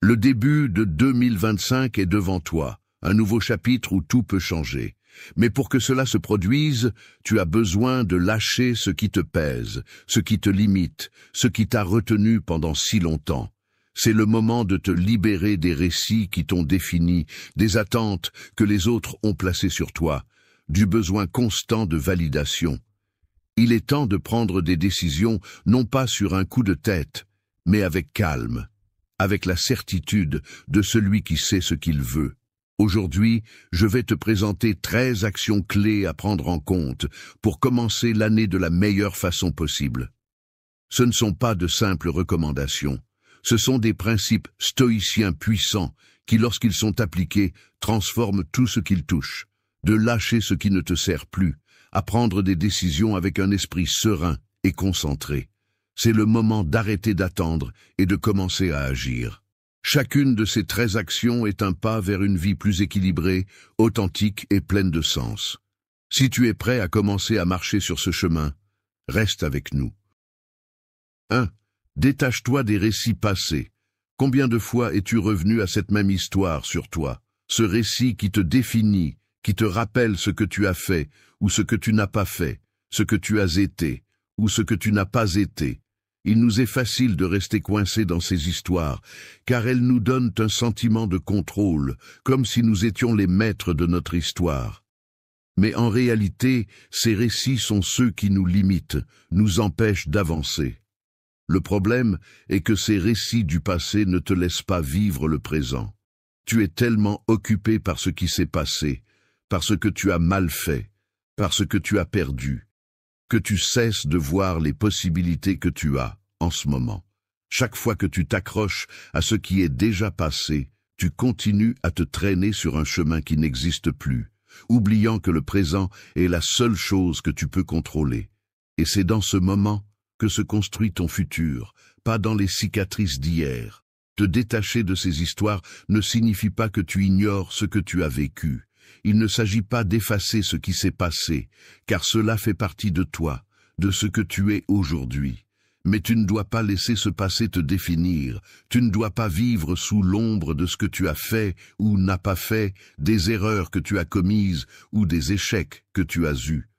Le début de 2025 est devant toi, un nouveau chapitre où tout peut changer. Mais pour que cela se produise, tu as besoin de lâcher ce qui te pèse, ce qui te limite, ce qui t'a retenu pendant si longtemps. C'est le moment de te libérer des récits qui t'ont défini, des attentes que les autres ont placées sur toi, du besoin constant de validation. Il est temps de prendre des décisions non pas sur un coup de tête, mais avec calme, avec la certitude de celui qui sait ce qu'il veut. Aujourd'hui, je vais te présenter 13 actions clés à prendre en compte pour commencer l'année de la meilleure façon possible. Ce ne sont pas de simples recommandations, ce sont des principes stoïciens puissants qui, lorsqu'ils sont appliqués, transforment tout ce qu'ils touchent. De lâcher ce qui ne te sert plus, à prendre des décisions avec un esprit serein et concentré. C'est le moment d'arrêter d'attendre et de commencer à agir. Chacune de ces 13 actions est un pas vers une vie plus équilibrée, authentique et pleine de sens. Si tu es prêt à commencer à marcher sur ce chemin, reste avec nous. 1. Détache-toi des récits passés. Combien de fois es-tu revenu à cette même histoire sur toi, ce récit qui te définit, qui te rappelle ce que tu as fait ou ce que tu n'as pas fait, ce que tu as été ou ce que tu n'as pas été. Il nous est facile de rester coincés dans ces histoires, car elles nous donnent un sentiment de contrôle, comme si nous étions les maîtres de notre histoire. Mais en réalité, ces récits sont ceux qui nous limitent, nous empêchent d'avancer. Le problème est que ces récits du passé ne te laissent pas vivre le présent. Tu es tellement occupé par ce qui s'est passé, par ce que tu as mal fait, par ce que tu as perdu, que tu cesses de voir les possibilités que tu as en ce moment. Chaque fois que tu t'accroches à ce qui est déjà passé, tu continues à te traîner sur un chemin qui n'existe plus, oubliant que le présent est la seule chose que tu peux contrôler. Et c'est dans ce moment que se construit ton futur, pas dans les cicatrices d'hier. Te détacher de ces histoires ne signifie pas que tu ignores ce que tu as vécu. Il ne s'agit pas d'effacer ce qui s'est passé, car cela fait partie de toi, de ce que tu es aujourd'hui. Mais tu ne dois pas laisser ce passé te définir, tu ne dois pas vivre sous l'ombre de ce que tu as fait ou n'as pas fait, des erreurs que tu as commises ou des échecs que tu as eus.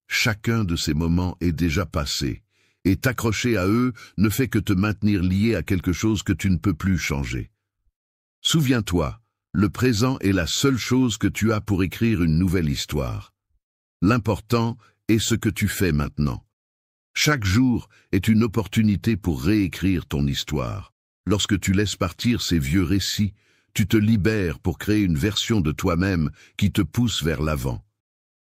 Chacun de ces moments est déjà passé, et t'accrocher à eux ne fait que te maintenir lié à quelque chose que tu ne peux plus changer. Souviens-toi, le présent est la seule chose que tu as pour écrire une nouvelle histoire. L'important est ce que tu fais maintenant. Chaque jour est une opportunité pour réécrire ton histoire. Lorsque tu laisses partir ces vieux récits, tu te libères pour créer une version de toi-même qui te pousse vers l'avant.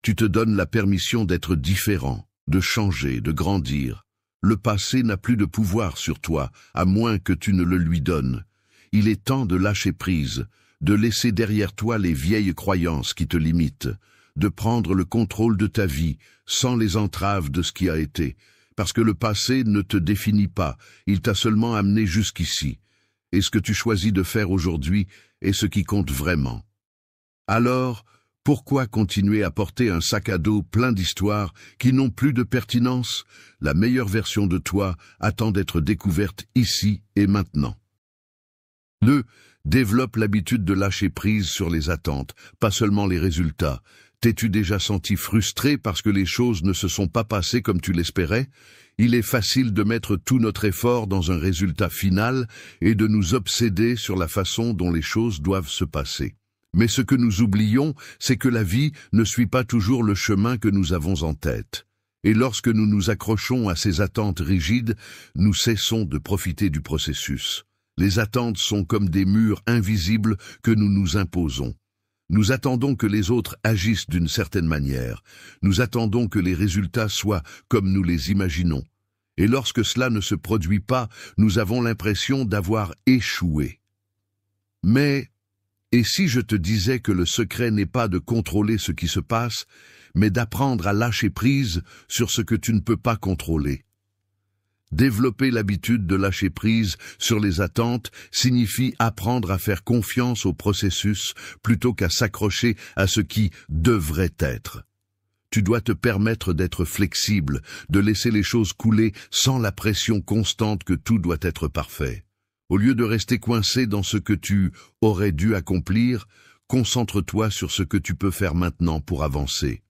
Tu te donnes la permission d'être différent, de changer, de grandir. Le passé n'a plus de pouvoir sur toi, à moins que tu ne le lui donnes. Il est temps de lâcher prise, de laisser derrière toi les vieilles croyances qui te limitent, de prendre le contrôle de ta vie sans les entraves de ce qui a été, parce que le passé ne te définit pas, il t'a seulement amené jusqu'ici, et ce que tu choisis de faire aujourd'hui est ce qui compte vraiment. Alors, pourquoi continuer à porter un sac à dos plein d'histoires qui n'ont plus de pertinence? La meilleure version de toi attend d'être découverte ici et maintenant. 2. Développe l'habitude de lâcher prise sur les attentes, pas seulement les résultats. T'es-tu déjà senti frustré parce que les choses ne se sont pas passées comme tu l'espérais? Il est facile de mettre tout notre effort dans un résultat final et de nous obséder sur la façon dont les choses doivent se passer. Mais ce que nous oublions, c'est que la vie ne suit pas toujours le chemin que nous avons en tête. Et lorsque nous nous accrochons à ces attentes rigides, nous cessons de profiter du processus. Les attentes sont comme des murs invisibles que nous nous imposons. Nous attendons que les autres agissent d'une certaine manière. Nous attendons que les résultats soient comme nous les imaginons. Et lorsque cela ne se produit pas, nous avons l'impression d'avoir échoué. Mais, et si je te disais que le secret n'est pas de contrôler ce qui se passe, mais d'apprendre à lâcher prise sur ce que tu ne peux pas contrôler? Développer l'habitude de lâcher prise sur les attentes signifie apprendre à faire confiance au processus plutôt qu'à s'accrocher à ce qui devrait être. Tu dois te permettre d'être flexible, de laisser les choses couler sans la pression constante que tout doit être parfait. Au lieu de rester coincé dans ce que tu aurais dû accomplir, concentre-toi sur ce que tu peux faire maintenant pour avancer.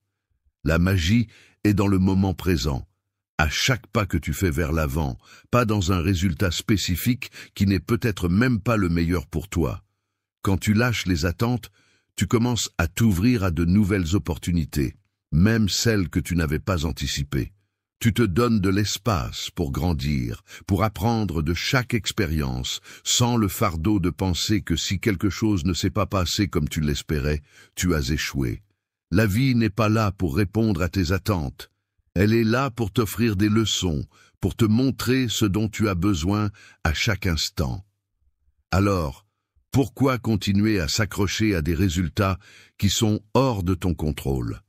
La magie est dans le moment présent, à chaque pas que tu fais vers l'avant, pas dans un résultat spécifique qui n'est peut-être même pas le meilleur pour toi. Quand tu lâches les attentes, tu commences à t'ouvrir à de nouvelles opportunités, même celles que tu n'avais pas anticipées. Tu te donnes de l'espace pour grandir, pour apprendre de chaque expérience, sans le fardeau de penser que si quelque chose ne s'est pas passé comme tu l'espérais, tu as échoué. La vie n'est pas là pour répondre à tes attentes. Elle est là pour t'offrir des leçons, pour te montrer ce dont tu as besoin à chaque instant. Alors, pourquoi continuer à s'accrocher à des résultats qui sont hors de ton contrôle?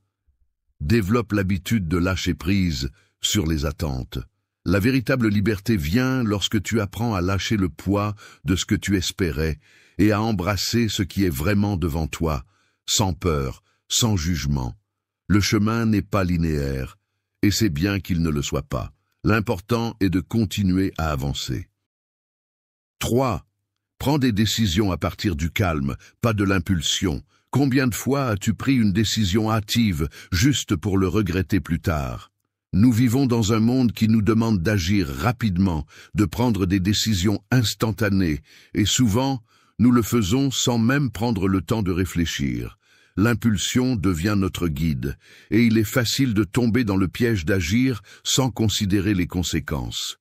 Développe l'habitude de lâcher prise sur les attentes. La véritable liberté vient lorsque tu apprends à lâcher le poids de ce que tu espérais et à embrasser ce qui est vraiment devant toi, sans peur, sans jugement. Le chemin n'est pas linéaire, et c'est bien qu'il ne le soit pas. L'important est de continuer à avancer. 3. Prends des décisions à partir du calme, pas de l'impulsion. Combien de fois as-tu pris une décision hâtive juste pour le regretter plus tard? Nous vivons dans un monde qui nous demande d'agir rapidement, de prendre des décisions instantanées, et souvent, nous le faisons sans même prendre le temps de réfléchir. L'impulsion devient notre guide, et il est facile de tomber dans le piège d'agir sans considérer les conséquences.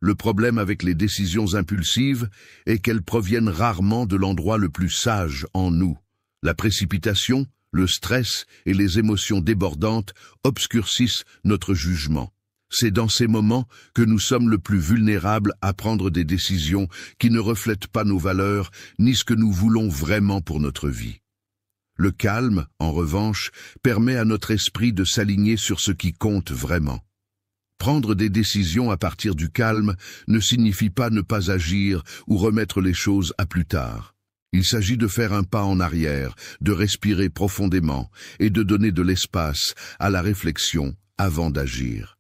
Le problème avec les décisions impulsives est qu'elles proviennent rarement de l'endroit le plus sage en nous. La précipitation, le stress et les émotions débordantes obscurcissent notre jugement. C'est dans ces moments que nous sommes le plus vulnérables à prendre des décisions qui ne reflètent pas nos valeurs ni ce que nous voulons vraiment pour notre vie. Le calme, en revanche, permet à notre esprit de s'aligner sur ce qui compte vraiment. Prendre des décisions à partir du calme ne signifie pas ne pas agir ou remettre les choses à plus tard. Il s'agit de faire un pas en arrière, de respirer profondément et de donner de l'espace à la réflexion avant d'agir.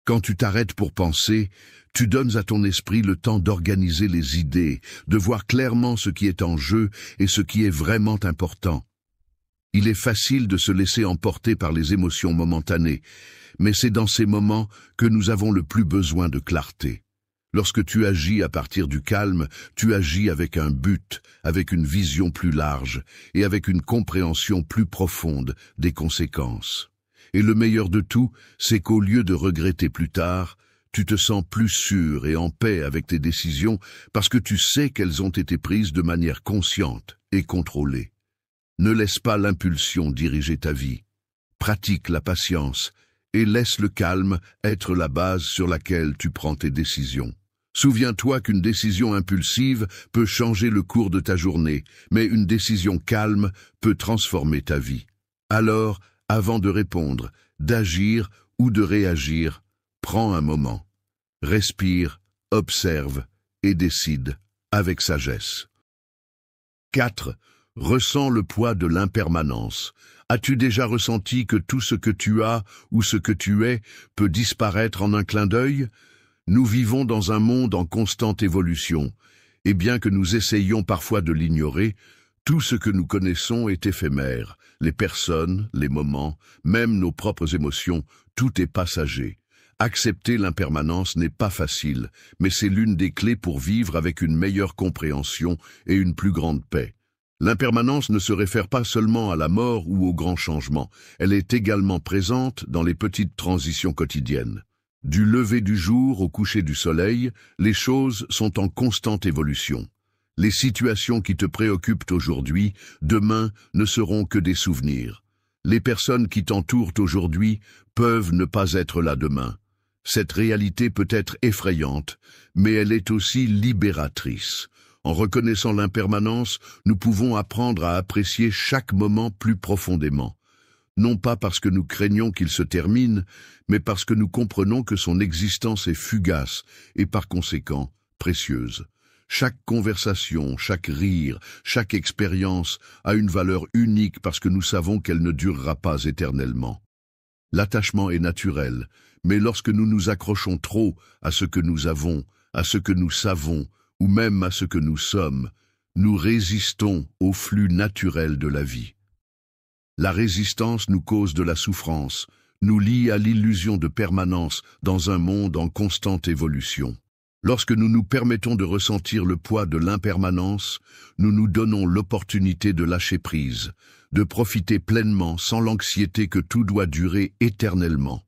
Quand tu t'arrêtes pour penser, tu donnes à ton esprit le temps d'organiser les idées, de voir clairement ce qui est en jeu et ce qui est vraiment important. Il est facile de se laisser emporter par les émotions momentanées, mais c'est dans ces moments que nous avons le plus besoin de clarté. Lorsque tu agis à partir du calme, tu agis avec un but, avec une vision plus large et avec une compréhension plus profonde des conséquences. Et le meilleur de tout, c'est qu'au lieu de regretter plus tard, tu te sens plus sûr et en paix avec tes décisions parce que tu sais qu'elles ont été prises de manière consciente et contrôlée. Ne laisse pas l'impulsion diriger ta vie. Pratique la patience et laisse le calme être la base sur laquelle tu prends tes décisions. Souviens-toi qu'une décision impulsive peut changer le cours de ta journée, mais une décision calme peut transformer ta vie. Alors, avant de répondre, d'agir ou de réagir, prends un moment. Respire, observe et décide avec sagesse. 4. Ressens le poids de l'impermanence. As-tu déjà ressenti que tout ce que tu as ou ce que tu es peut disparaître en un clin d'œil? Nous vivons dans un monde en constante évolution, et bien que nous essayions parfois de l'ignorer, tout ce que nous connaissons est éphémère. Les personnes, les moments, même nos propres émotions, tout est passager. Accepter l'impermanence n'est pas facile, mais c'est l'une des clés pour vivre avec une meilleure compréhension et une plus grande paix. L'impermanence ne se réfère pas seulement à la mort ou aux grands changements, elle est également présente dans les petites transitions quotidiennes. Du lever du jour au coucher du soleil, les choses sont en constante évolution. Les situations qui te préoccupent aujourd'hui, demain, ne seront que des souvenirs. Les personnes qui t'entourent aujourd'hui peuvent ne pas être là demain. Cette réalité peut être effrayante, mais elle est aussi libératrice. En reconnaissant l'impermanence, nous pouvons apprendre à apprécier chaque moment plus profondément. Non pas parce que nous craignons qu'il se termine, mais parce que nous comprenons que son existence est fugace et par conséquent précieuse. Chaque conversation, chaque rire, chaque expérience a une valeur unique parce que nous savons qu'elle ne durera pas éternellement. L'attachement est naturel, mais lorsque nous nous accrochons trop à ce que nous avons, à ce que nous savons ou même à ce que nous sommes, nous résistons au flux naturel de la vie. La résistance nous cause de la souffrance, nous lie à l'illusion de permanence dans un monde en constante évolution. Lorsque nous nous permettons de ressentir le poids de l'impermanence, nous nous donnons l'opportunité de lâcher prise, de profiter pleinement sans l'anxiété que tout doit durer éternellement.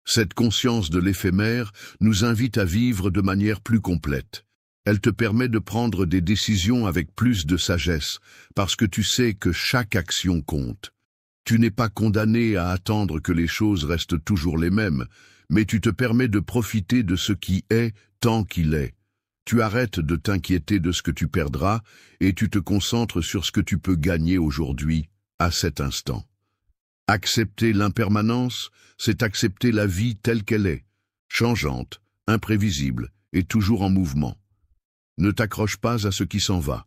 Cette conscience de l'éphémère nous invite à vivre de manière plus complète. Elle te permet de prendre des décisions avec plus de sagesse, parce que tu sais que chaque action compte. Tu n'es pas condamné à attendre que les choses restent toujours les mêmes, mais tu te permets de profiter de ce qui est tant qu'il est. Tu arrêtes de t'inquiéter de ce que tu perdras et tu te concentres sur ce que tu peux gagner aujourd'hui, à cet instant. Accepter l'impermanence, c'est accepter la vie telle qu'elle est, changeante, imprévisible et toujours en mouvement. Ne t'accroche pas à ce qui s'en va.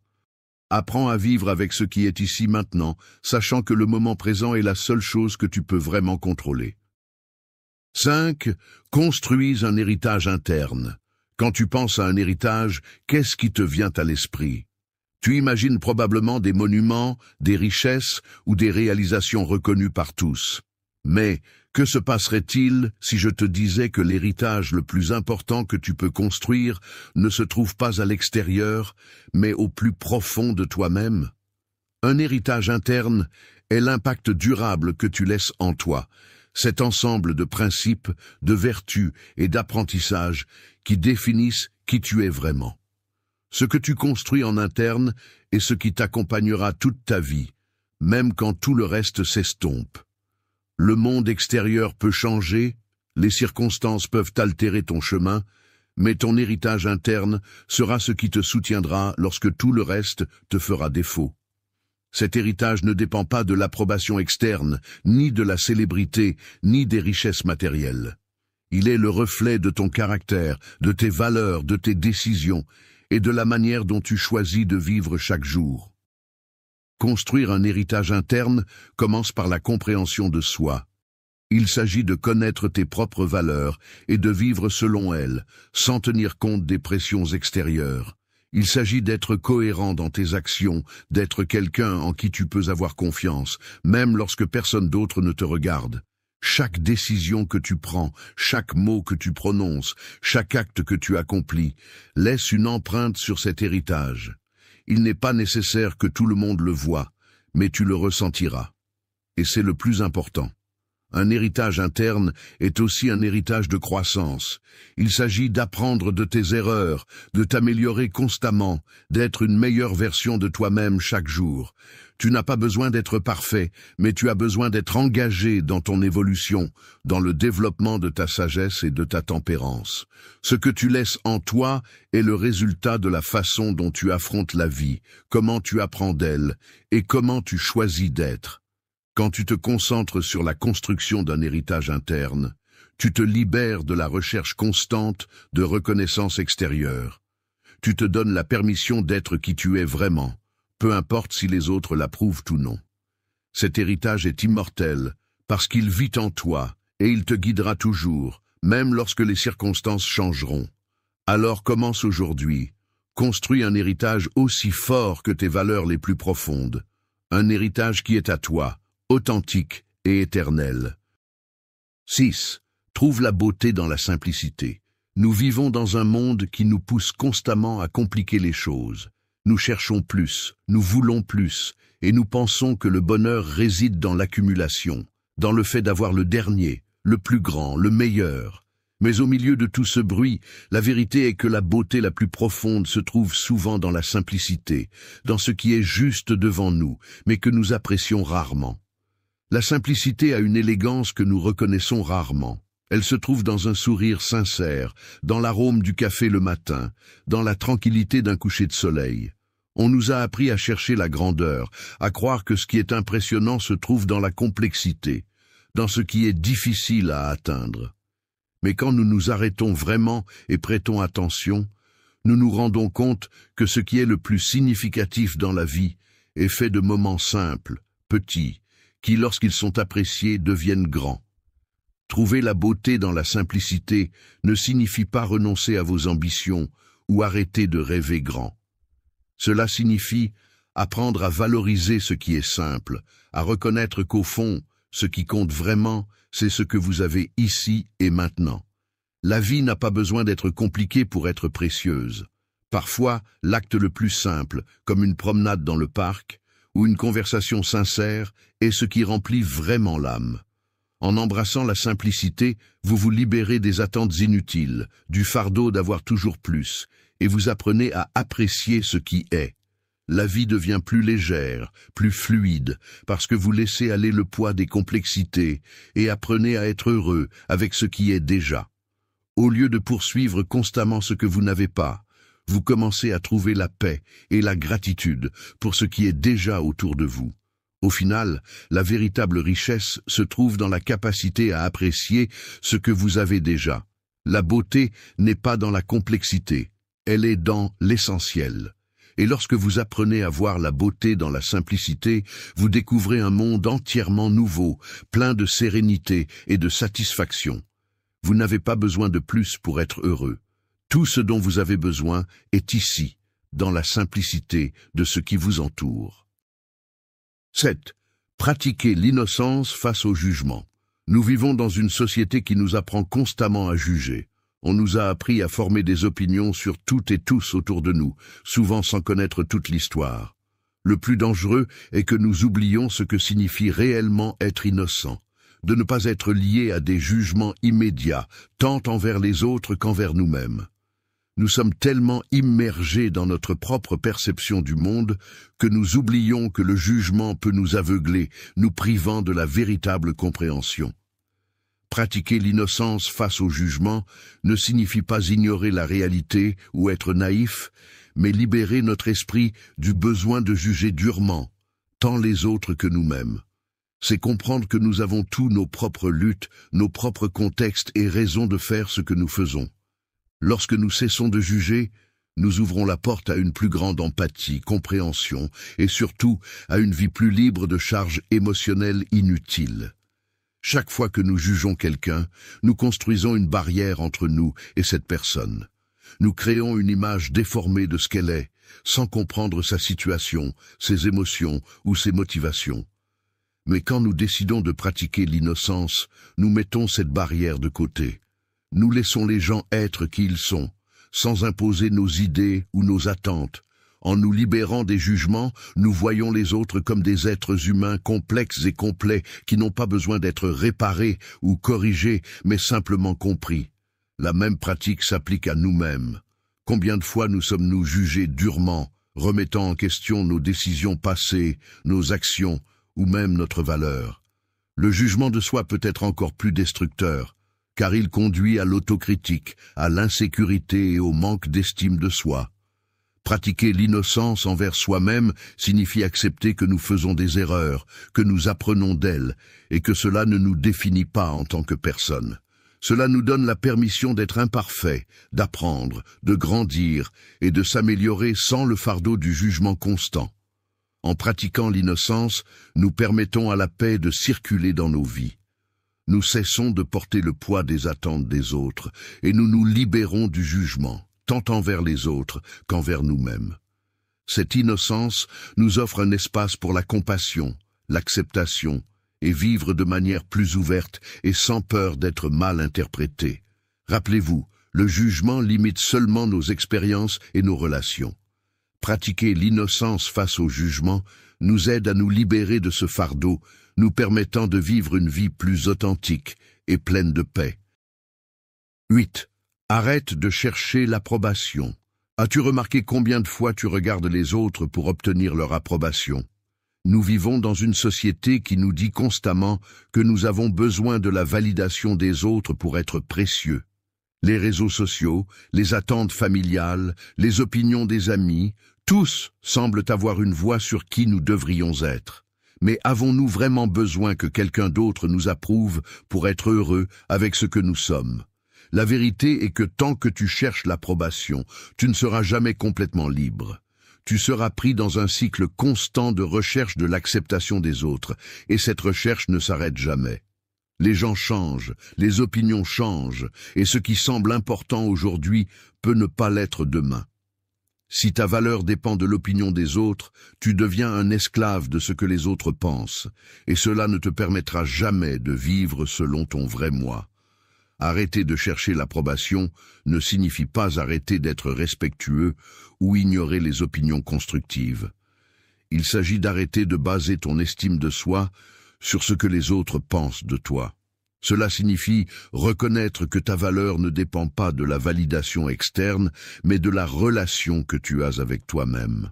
Apprends à vivre avec ce qui est ici maintenant, sachant que le moment présent est la seule chose que tu peux vraiment contrôler. 5. Construis un héritage interne. Quand tu penses à un héritage, qu'est-ce qui te vient à l'esprit? Tu imagines probablement des monuments, des richesses ou des réalisations reconnues par tous. Mais que se passerait-il si je te disais que l'héritage le plus important que tu peux construire ne se trouve pas à l'extérieur, mais au plus profond de toi-même? Un héritage interne est l'impact durable que tu laisses en toi, cet ensemble de principes, de vertus et d'apprentissages qui définissent qui tu es vraiment. Ce que tu construis en interne est ce qui t'accompagnera toute ta vie, même quand tout le reste s'estompe. Le monde extérieur peut changer, les circonstances peuvent altérer ton chemin, mais ton héritage interne sera ce qui te soutiendra lorsque tout le reste te fera défaut. Cet héritage ne dépend pas de l'approbation externe, ni de la célébrité, ni des richesses matérielles. Il est le reflet de ton caractère, de tes valeurs, de tes décisions, et de la manière dont tu choisis de vivre chaque jour. Construire un héritage interne commence par la compréhension de soi. Il s'agit de connaître tes propres valeurs et de vivre selon elles, sans tenir compte des pressions extérieures. Il s'agit d'être cohérent dans tes actions, d'être quelqu'un en qui tu peux avoir confiance, même lorsque personne d'autre ne te regarde. Chaque décision que tu prends, chaque mot que tu prononces, chaque acte que tu accomplis, laisse une empreinte sur cet héritage. Il n'est pas nécessaire que tout le monde le voie, mais tu le ressentiras. Et c'est le plus important. Un héritage interne est aussi un héritage de croissance. Il s'agit d'apprendre de tes erreurs, de t'améliorer constamment, d'être une meilleure version de toi-même chaque jour. Tu n'as pas besoin d'être parfait, mais tu as besoin d'être engagé dans ton évolution, dans le développement de ta sagesse et de ta tempérance. Ce que tu laisses en toi est le résultat de la façon dont tu affrontes la vie, comment tu apprends d'elle et comment tu choisis d'être. Quand tu te concentres sur la construction d'un héritage interne, tu te libères de la recherche constante de reconnaissance extérieure. Tu te donnes la permission d'être qui tu es vraiment, peu importe si les autres l'approuvent ou non. Cet héritage est immortel, parce qu'il vit en toi, et il te guidera toujours, même lorsque les circonstances changeront. Alors commence aujourd'hui. Construis un héritage aussi fort que tes valeurs les plus profondes. Un héritage qui est à toi, authentique et éternel. 6. Trouve la beauté dans la simplicité. Nous vivons dans un monde qui nous pousse constamment à compliquer les choses. Nous cherchons plus, nous voulons plus, et nous pensons que le bonheur réside dans l'accumulation, dans le fait d'avoir le dernier, le plus grand, le meilleur. Mais au milieu de tout ce bruit, la vérité est que la beauté la plus profonde se trouve souvent dans la simplicité, dans ce qui est juste devant nous, mais que nous apprécions rarement. La simplicité a une élégance que nous reconnaissons rarement. Elle se trouve dans un sourire sincère, dans l'arôme du café le matin, dans la tranquillité d'un coucher de soleil. On nous a appris à chercher la grandeur, à croire que ce qui est impressionnant se trouve dans la complexité, dans ce qui est difficile à atteindre. Mais quand nous nous arrêtons vraiment et prêtons attention, nous nous rendons compte que ce qui est le plus significatif dans la vie est fait de moments simples, petits, qui, lorsqu'ils sont appréciés, deviennent grands. Trouver la beauté dans la simplicité ne signifie pas renoncer à vos ambitions ou arrêter de rêver grand. Cela signifie apprendre à valoriser ce qui est simple, à reconnaître qu'au fond, ce qui compte vraiment, c'est ce que vous avez ici et maintenant. La vie n'a pas besoin d'être compliquée pour être précieuse. Parfois, l'acte le plus simple, comme une promenade dans le parc, ou une conversation sincère, est ce qui remplit vraiment l'âme. En embrassant la simplicité, vous vous libérez des attentes inutiles, du fardeau d'avoir toujours plus, et vous apprenez à apprécier ce qui est. La vie devient plus légère, plus fluide, parce que vous laissez aller le poids des complexités et apprenez à être heureux avec ce qui est déjà. Au lieu de poursuivre constamment ce que vous n'avez pas, vous commencez à trouver la paix et la gratitude pour ce qui est déjà autour de vous. Au final, la véritable richesse se trouve dans la capacité à apprécier ce que vous avez déjà. La beauté n'est pas dans la complexité, elle est dans l'essentiel. Et lorsque vous apprenez à voir la beauté dans la simplicité, vous découvrez un monde entièrement nouveau, plein de sérénité et de satisfaction. Vous n'avez pas besoin de plus pour être heureux. Tout ce dont vous avez besoin est ici, dans la simplicité de ce qui vous entoure. 7. Pratiquer l'innocence face au jugement. Nous vivons dans une société qui nous apprend constamment à juger. On nous a appris à former des opinions sur toutes et tous autour de nous, souvent sans connaître toute l'histoire. Le plus dangereux est que nous oublions ce que signifie réellement être innocent, de ne pas être lié à des jugements immédiats, tant envers les autres qu'envers nous-mêmes. Nous sommes tellement immergés dans notre propre perception du monde que nous oublions que le jugement peut nous aveugler, nous privant de la véritable compréhension. Pratiquer l'innocence face au jugement ne signifie pas ignorer la réalité ou être naïf, mais libérer notre esprit du besoin de juger durement, tant les autres que nous-mêmes. C'est comprendre que nous avons tous nos propres luttes, nos propres contextes et raisons de faire ce que nous faisons. Lorsque nous cessons de juger, nous ouvrons la porte à une plus grande empathie, compréhension et surtout à une vie plus libre de charges émotionnelles inutiles. Chaque fois que nous jugeons quelqu'un, nous construisons une barrière entre nous et cette personne. Nous créons une image déformée de ce qu'elle est, sans comprendre sa situation, ses émotions ou ses motivations. Mais quand nous décidons de pratiquer l'innocence, nous mettons cette barrière de côté. Nous laissons les gens être qui ils sont, sans imposer nos idées ou nos attentes. En nous libérant des jugements, nous voyons les autres comme des êtres humains complexes et complets qui n'ont pas besoin d'être réparés ou corrigés, mais simplement compris. La même pratique s'applique à nous-mêmes. Combien de fois nous sommes-nous jugés durement, remettant en question nos décisions passées, nos actions ou même notre valeur? Le jugement de soi peut être encore plus destructeur, car il conduit à l'autocritique, à l'insécurité et au manque d'estime de soi. Pratiquer l'innocence envers soi-même signifie accepter que nous faisons des erreurs, que nous apprenons d'elles, et que cela ne nous définit pas en tant que personne. Cela nous donne la permission d'être imparfaits, d'apprendre, de grandir et de s'améliorer sans le fardeau du jugement constant. En pratiquant l'innocence, nous permettons à la paix de circuler dans nos vies. Nous cessons de porter le poids des attentes des autres, et nous nous libérons du jugement, tant envers les autres qu'envers nous-mêmes. Cette innocence nous offre un espace pour la compassion, l'acceptation, et vivre de manière plus ouverte et sans peur d'être mal interprété. Rappelez-vous, le jugement limite seulement nos expériences et nos relations. Pratiquer l'innocence face au jugement nous aide à nous libérer de ce fardeau, nous permettant de vivre une vie plus authentique et pleine de paix. 8. Arrête de chercher l'approbation. As-tu remarqué combien de fois tu regardes les autres pour obtenir leur approbation? Nous vivons dans une société qui nous dit constamment que nous avons besoin de la validation des autres pour être précieux. Les réseaux sociaux, les attentes familiales, les opinions des amis, tous semblent avoir une voix sur qui nous devrions être. Mais avons-nous vraiment besoin que quelqu'un d'autre nous approuve pour être heureux avec ce que nous sommes? La vérité est que tant que tu cherches l'approbation, tu ne seras jamais complètement libre. Tu seras pris dans un cycle constant de recherche de l'acceptation des autres, et cette recherche ne s'arrête jamais. Les gens changent, les opinions changent, et ce qui semble important aujourd'hui peut ne pas l'être demain. Si ta valeur dépend de l'opinion des autres, tu deviens un esclave de ce que les autres pensent, et cela ne te permettra jamais de vivre selon ton vrai moi. Arrêter de chercher l'approbation ne signifie pas arrêter d'être respectueux ou ignorer les opinions constructives. Il s'agit d'arrêter de baser ton estime de soi sur ce que les autres pensent de toi. Cela signifie reconnaître que ta valeur ne dépend pas de la validation externe, mais de la relation que tu as avec toi-même.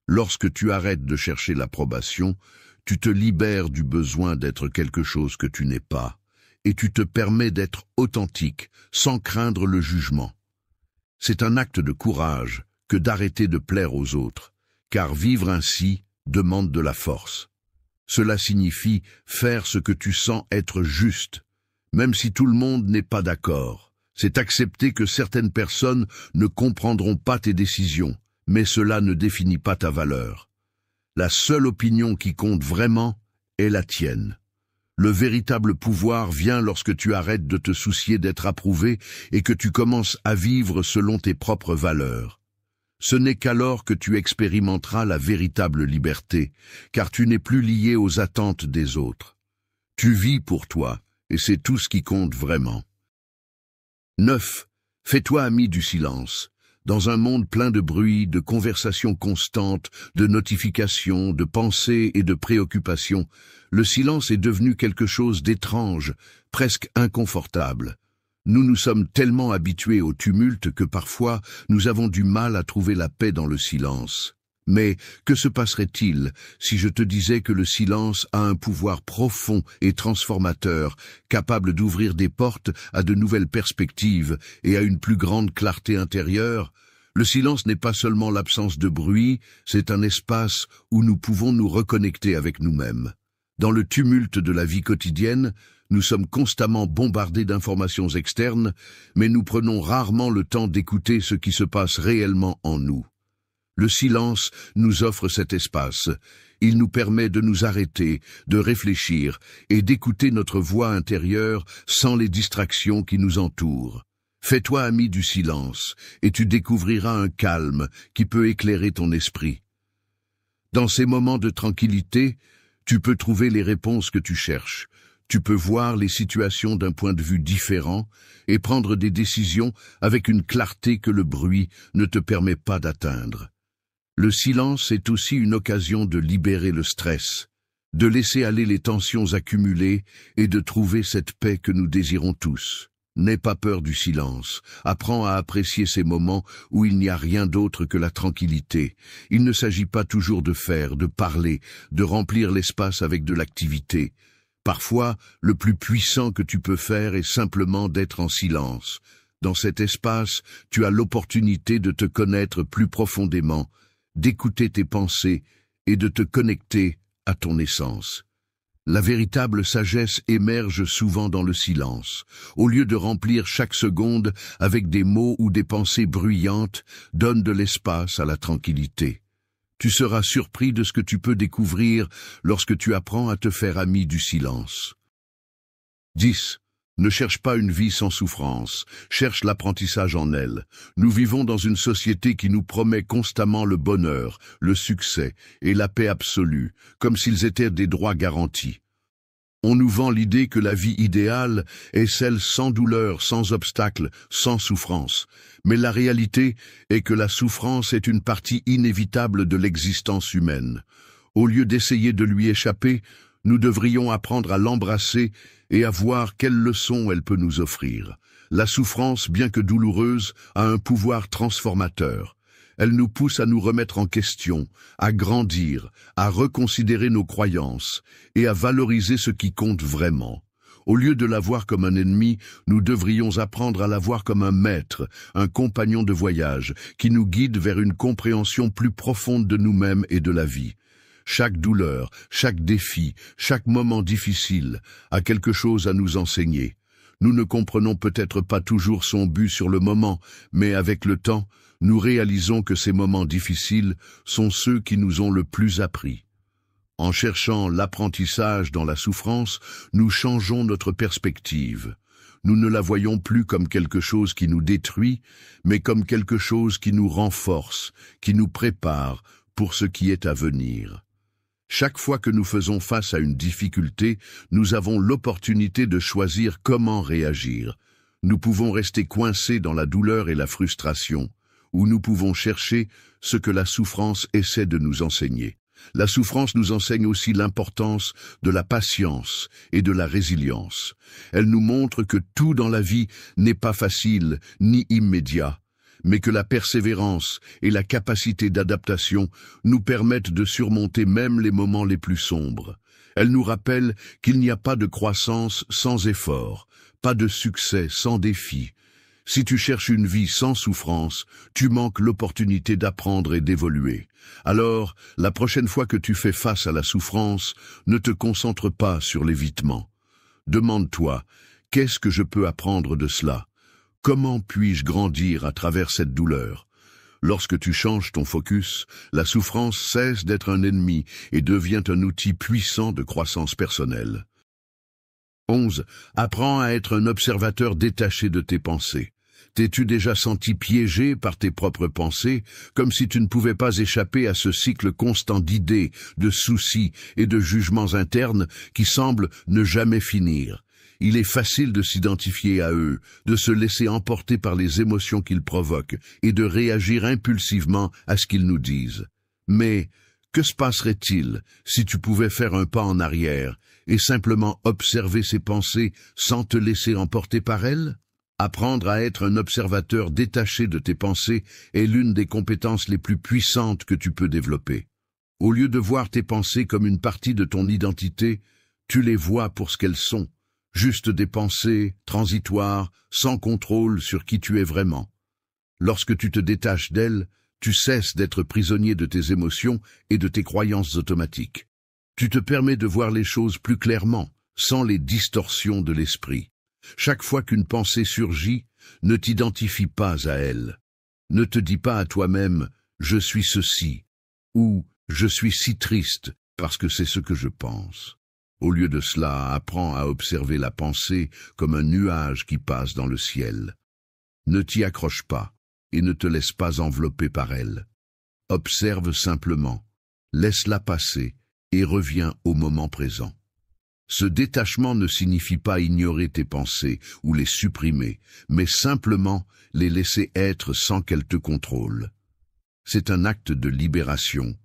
Lorsque tu arrêtes de chercher l'approbation, tu te libères du besoin d'être quelque chose que tu n'es pas, et tu te permets d'être authentique, sans craindre le jugement. C'est un acte de courage que d'arrêter de plaire aux autres, car vivre ainsi demande de la force. Cela signifie faire ce que tu sens être juste, même si tout le monde n'est pas d'accord. C'est accepter que certaines personnes ne comprendront pas tes décisions, mais cela ne définit pas ta valeur. La seule opinion qui compte vraiment est la tienne. Le véritable pouvoir vient lorsque tu arrêtes de te soucier d'être approuvé et que tu commences à vivre selon tes propres valeurs. Ce n'est qu'alors que tu expérimenteras la véritable liberté, car tu n'es plus lié aux attentes des autres. Tu vis pour toi, et c'est tout ce qui compte vraiment. 9. Fais-toi ami du silence. Dans un monde plein de bruit, de conversations constantes, de notifications, de pensées et de préoccupations, le silence est devenu quelque chose d'étrange, presque inconfortable. Nous nous sommes tellement habitués au tumulte que parfois nous avons du mal à trouver la paix dans le silence. Mais que se passerait-il si je te disais que le silence a un pouvoir profond et transformateur, capable d'ouvrir des portes à de nouvelles perspectives et à une plus grande clarté intérieure? Le silence n'est pas seulement l'absence de bruit, c'est un espace où nous pouvons nous reconnecter avec nous-mêmes. Dans le tumulte de la vie quotidienne, nous sommes constamment bombardés d'informations externes, mais nous prenons rarement le temps d'écouter ce qui se passe réellement en nous. Le silence nous offre cet espace. Il nous permet de nous arrêter, de réfléchir et d'écouter notre voix intérieure sans les distractions qui nous entourent. Fais-toi ami du silence et tu découvriras un calme qui peut éclairer ton esprit. Dans ces moments de tranquillité, tu peux trouver les réponses que tu cherches. Tu peux voir les situations d'un point de vue différent et prendre des décisions avec une clarté que le bruit ne te permet pas d'atteindre. Le silence est aussi une occasion de libérer le stress, de laisser aller les tensions accumulées et de trouver cette paix que nous désirons tous. N'aie pas peur du silence, apprends à apprécier ces moments où il n'y a rien d'autre que la tranquillité. Il ne s'agit pas toujours de faire, de parler, de remplir l'espace avec de l'activité. Parfois, le plus puissant que tu peux faire est simplement d'être en silence. Dans cet espace, tu as l'opportunité de te connaître plus profondément, d'écouter tes pensées et de te connecter à ton essence. La véritable sagesse émerge souvent dans le silence. Au lieu de remplir chaque seconde avec des mots ou des pensées bruyantes, donne de l'espace à la tranquillité. Tu seras surpris de ce que tu peux découvrir lorsque tu apprends à te faire ami du silence. 10. Ne cherche pas une vie sans souffrance, cherche l'apprentissage en elle. Nous vivons dans une société qui nous promet constamment le bonheur, le succès et la paix absolue, comme s'ils étaient des droits garantis. On nous vend l'idée que la vie idéale est celle sans douleur, sans obstacle, sans souffrance. Mais la réalité est que la souffrance est une partie inévitable de l'existence humaine. Au lieu d'essayer de lui échapper, nous devrions apprendre à l'embrasser et à voir quelles leçons elle peut nous offrir. La souffrance, bien que douloureuse, a un pouvoir transformateur. Elle nous pousse à nous remettre en question, à grandir, à reconsidérer nos croyances et à valoriser ce qui compte vraiment. Au lieu de la voir comme un ennemi, nous devrions apprendre à la voir comme un maître, un compagnon de voyage, qui nous guide vers une compréhension plus profonde de nous-mêmes et de la vie. Chaque douleur, chaque défi, chaque moment difficile a quelque chose à nous enseigner. Nous ne comprenons peut-être pas toujours son but sur le moment, mais avec le temps, nous réalisons que ces moments difficiles sont ceux qui nous ont le plus appris. En cherchant l'apprentissage dans la souffrance, nous changeons notre perspective. Nous ne la voyons plus comme quelque chose qui nous détruit, mais comme quelque chose qui nous renforce, qui nous prépare pour ce qui est à venir. Chaque fois que nous faisons face à une difficulté, nous avons l'opportunité de choisir comment réagir. Nous pouvons rester coincés dans la douleur et la frustration, ou nous pouvons chercher ce que la souffrance essaie de nous enseigner. La souffrance nous enseigne aussi l'importance de la patience et de la résilience. Elle nous montre que tout dans la vie n'est pas facile ni immédiat, mais que la persévérance et la capacité d'adaptation nous permettent de surmonter même les moments les plus sombres. Elle nous rappelle qu'il n'y a pas de croissance sans effort, pas de succès sans défi. Si tu cherches une vie sans souffrance, tu manques l'opportunité d'apprendre et d'évoluer. Alors, la prochaine fois que tu fais face à la souffrance, ne te concentre pas sur l'évitement. Demande-toi, qu'est-ce que je peux apprendre de cela? Comment puis-je grandir à travers cette douleur? Lorsque tu changes ton focus, la souffrance cesse d'être un ennemi et devient un outil puissant de croissance personnelle. 11. Apprends à être un observateur détaché de tes pensées. T'es-tu déjà senti piégé par tes propres pensées, comme si tu ne pouvais pas échapper à ce cycle constant d'idées, de soucis et de jugements internes qui semblent ne jamais finir? Il est facile de s'identifier à eux, de se laisser emporter par les émotions qu'ils provoquent et de réagir impulsivement à ce qu'ils nous disent. Mais que se passerait-il si tu pouvais faire un pas en arrière et simplement observer ces pensées sans te laisser emporter par elles? Apprendre à être un observateur détaché de tes pensées est l'une des compétences les plus puissantes que tu peux développer. Au lieu de voir tes pensées comme une partie de ton identité, tu les vois pour ce qu'elles sont, juste des pensées transitoires, sans contrôle sur qui tu es vraiment. Lorsque tu te détaches d'elles, tu cesses d'être prisonnier de tes émotions et de tes croyances automatiques. Tu te permets de voir les choses plus clairement, sans les distorsions de l'esprit. Chaque fois qu'une pensée surgit, ne t'identifie pas à elle. Ne te dis pas à toi-même « je suis ceci » ou « je suis si triste parce que c'est ce que je pense ». Au lieu de cela, apprends à observer la pensée comme un nuage qui passe dans le ciel. Ne t'y accroche pas et ne te laisse pas envelopper par elle. Observe simplement, laisse-la passer et reviens au moment présent. Ce détachement ne signifie pas ignorer tes pensées ou les supprimer, mais simplement les laisser être sans qu'elles te contrôlent. C'est un acte de libération,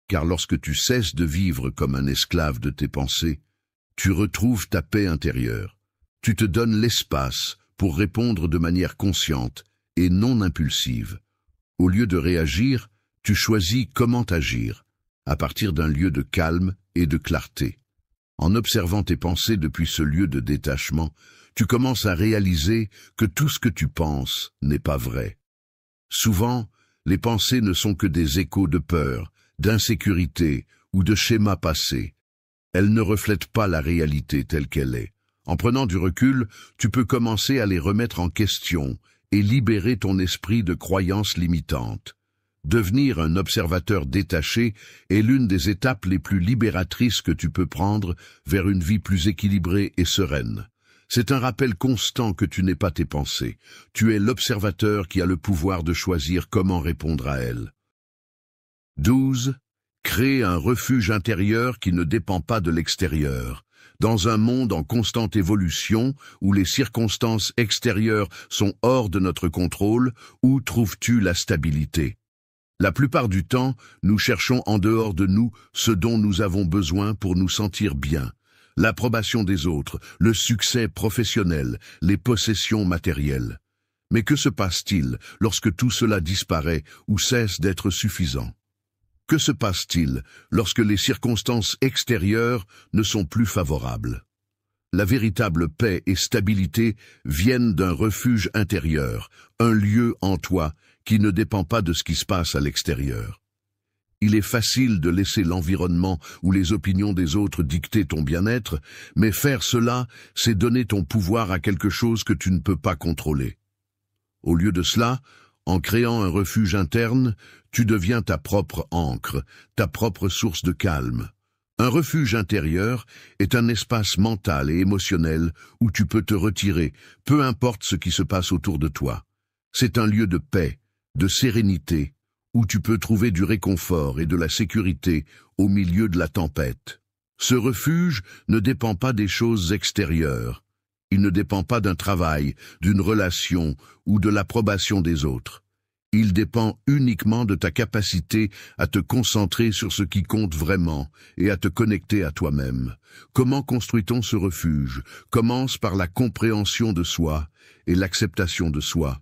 car lorsque tu cesses de vivre comme un esclave de tes pensées, tu retrouves ta paix intérieure. Tu te donnes l'espace pour répondre de manière consciente et non impulsive. Au lieu de réagir, tu choisis comment agir, à partir d'un lieu de calme et de clarté. En observant tes pensées depuis ce lieu de détachement, tu commences à réaliser que tout ce que tu penses n'est pas vrai. Souvent, les pensées ne sont que des échos de peur, d'insécurité ou de schémas passés. Elles ne reflètent pas la réalité telle qu'elle est. En prenant du recul, tu peux commencer à les remettre en question et libérer ton esprit de croyances limitantes. Devenir un observateur détaché est l'une des étapes les plus libératrices que tu peux prendre vers une vie plus équilibrée et sereine. C'est un rappel constant que tu n'es pas tes pensées. Tu es l'observateur qui a le pouvoir de choisir comment répondre à elles. 12. Crée un refuge intérieur qui ne dépend pas de l'extérieur. Dans un monde en constante évolution, où les circonstances extérieures sont hors de notre contrôle, où trouves-tu la stabilité? La plupart du temps, nous cherchons en dehors de nous ce dont nous avons besoin pour nous sentir bien. L'approbation des autres, le succès professionnel, les possessions matérielles. Mais que se passe-t-il lorsque tout cela disparaît ou cesse d'être suffisant? Que se passe-t-il lorsque les circonstances extérieures ne sont plus favorables? La véritable paix et stabilité viennent d'un refuge intérieur, un lieu en toi qui ne dépend pas de ce qui se passe à l'extérieur. Il est facile de laisser l'environnement ou les opinions des autres dicter ton bien-être, mais faire cela, c'est donner ton pouvoir à quelque chose que tu ne peux pas contrôler. Au lieu de cela, en créant un refuge interne, tu deviens ta propre ancre, ta propre source de calme. Un refuge intérieur est un espace mental et émotionnel où tu peux te retirer, peu importe ce qui se passe autour de toi. C'est un lieu de paix, de sérénité, où tu peux trouver du réconfort et de la sécurité au milieu de la tempête. Ce refuge ne dépend pas des choses extérieures. Il ne dépend pas d'un travail, d'une relation ou de l'approbation des autres. Il dépend uniquement de ta capacité à te concentrer sur ce qui compte vraiment et à te connecter à toi-même. Comment construit-on ce refuge? Commence par la compréhension de soi et l'acceptation de soi.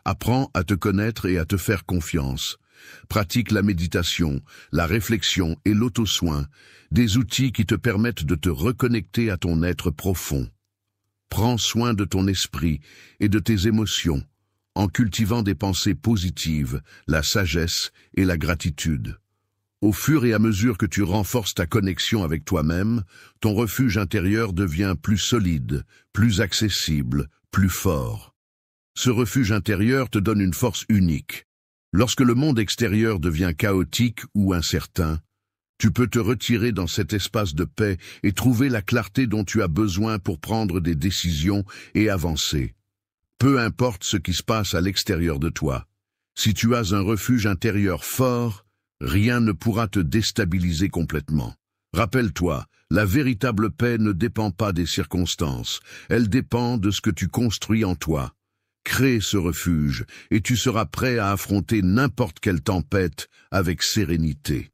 Apprends à te connaître et à te faire confiance. Pratique la méditation, la réflexion et l'auto-soin, des outils qui te permettent de te reconnecter à ton être profond. Prends soin de ton esprit et de tes émotions, en cultivant des pensées positives, la sagesse et la gratitude. Au fur et à mesure que tu renforces ta connexion avec toi-même, ton refuge intérieur devient plus solide, plus accessible, plus fort. Ce refuge intérieur te donne une force unique. Lorsque le monde extérieur devient chaotique ou incertain, tu peux te retirer dans cet espace de paix et trouver la clarté dont tu as besoin pour prendre des décisions et avancer. Peu importe ce qui se passe à l'extérieur de toi, si tu as un refuge intérieur fort, rien ne pourra te déstabiliser complètement. Rappelle-toi, la véritable paix ne dépend pas des circonstances, elle dépend de ce que tu construis en toi. Crée ce refuge et tu seras prêt à affronter n'importe quelle tempête avec sérénité.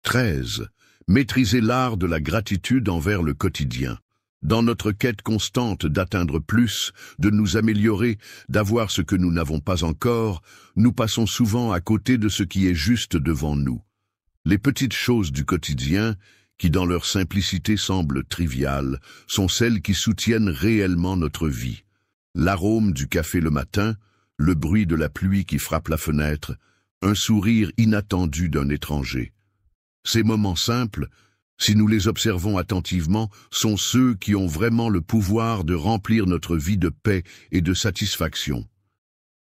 13. Maîtriser l'art de la gratitude envers le quotidien. Dans notre quête constante d'atteindre plus, de nous améliorer, d'avoir ce que nous n'avons pas encore, nous passons souvent à côté de ce qui est juste devant nous. Les petites choses du quotidien, qui dans leur simplicité semblent triviales, sont celles qui soutiennent réellement notre vie. L'arôme du café le matin, le bruit de la pluie qui frappe la fenêtre, un sourire inattendu d'un étranger. Ces moments simples, si nous les observons attentivement, sont ceux qui ont vraiment le pouvoir de remplir notre vie de paix et de satisfaction.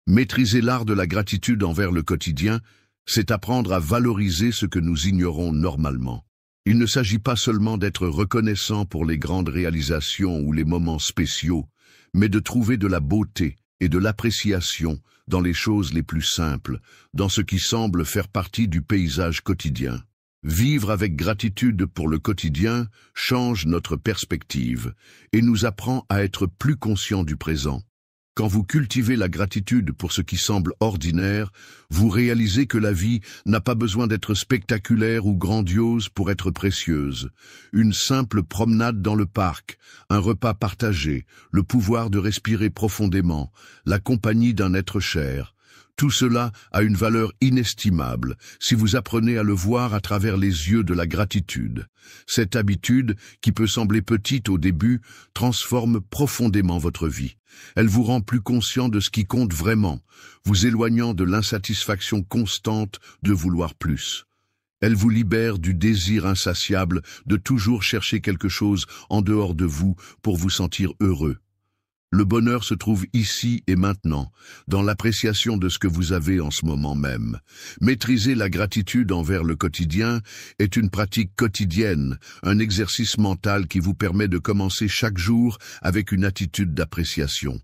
Maîtriser l'art de la gratitude envers le quotidien, c'est apprendre à valoriser ce que nous ignorons normalement. Il ne s'agit pas seulement d'être reconnaissant pour les grandes réalisations ou les moments spéciaux, mais de trouver de la beauté et de l'appréciation dans les choses les plus simples, dans ce qui semble faire partie du paysage quotidien. Vivre avec gratitude pour le quotidien change notre perspective et nous apprend à être plus conscients du présent. Quand vous cultivez la gratitude pour ce qui semble ordinaire, vous réalisez que la vie n'a pas besoin d'être spectaculaire ou grandiose pour être précieuse. Une simple promenade dans le parc, un repas partagé, le pouvoir de respirer profondément, la compagnie d'un être cher. Tout cela a une valeur inestimable si vous apprenez à le voir à travers les yeux de la gratitude. Cette habitude, qui peut sembler petite au début, transforme profondément votre vie. Elle vous rend plus conscient de ce qui compte vraiment, vous éloignant de l'insatisfaction constante de vouloir plus. Elle vous libère du désir insatiable de toujours chercher quelque chose en dehors de vous pour vous sentir heureux. Le bonheur se trouve ici et maintenant, dans l'appréciation de ce que vous avez en ce moment même. Maîtriser la gratitude envers le quotidien est une pratique quotidienne, un exercice mental qui vous permet de commencer chaque jour avec une attitude d'appréciation.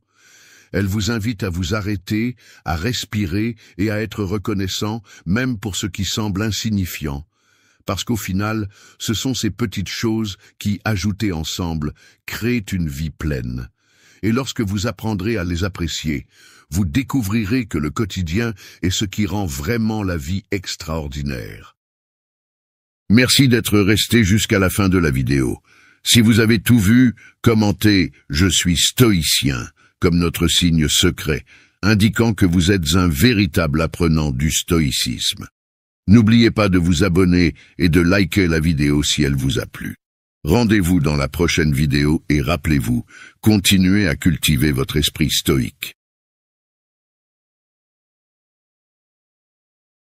Elle vous invite à vous arrêter, à respirer et à être reconnaissant, même pour ce qui semble insignifiant. Parce qu'au final, ce sont ces petites choses qui, ajoutées ensemble, créent une vie pleine. Et lorsque vous apprendrez à les apprécier, vous découvrirez que le quotidien est ce qui rend vraiment la vie extraordinaire. Merci d'être resté jusqu'à la fin de la vidéo. Si vous avez tout vu, commentez « Je suis stoïcien » comme notre signe secret, indiquant que vous êtes un véritable apprenant du stoïcisme. N'oubliez pas de vous abonner et de liker la vidéo si elle vous a plu. Rendez-vous dans la prochaine vidéo et rappelez-vous, continuez à cultiver votre esprit stoïque.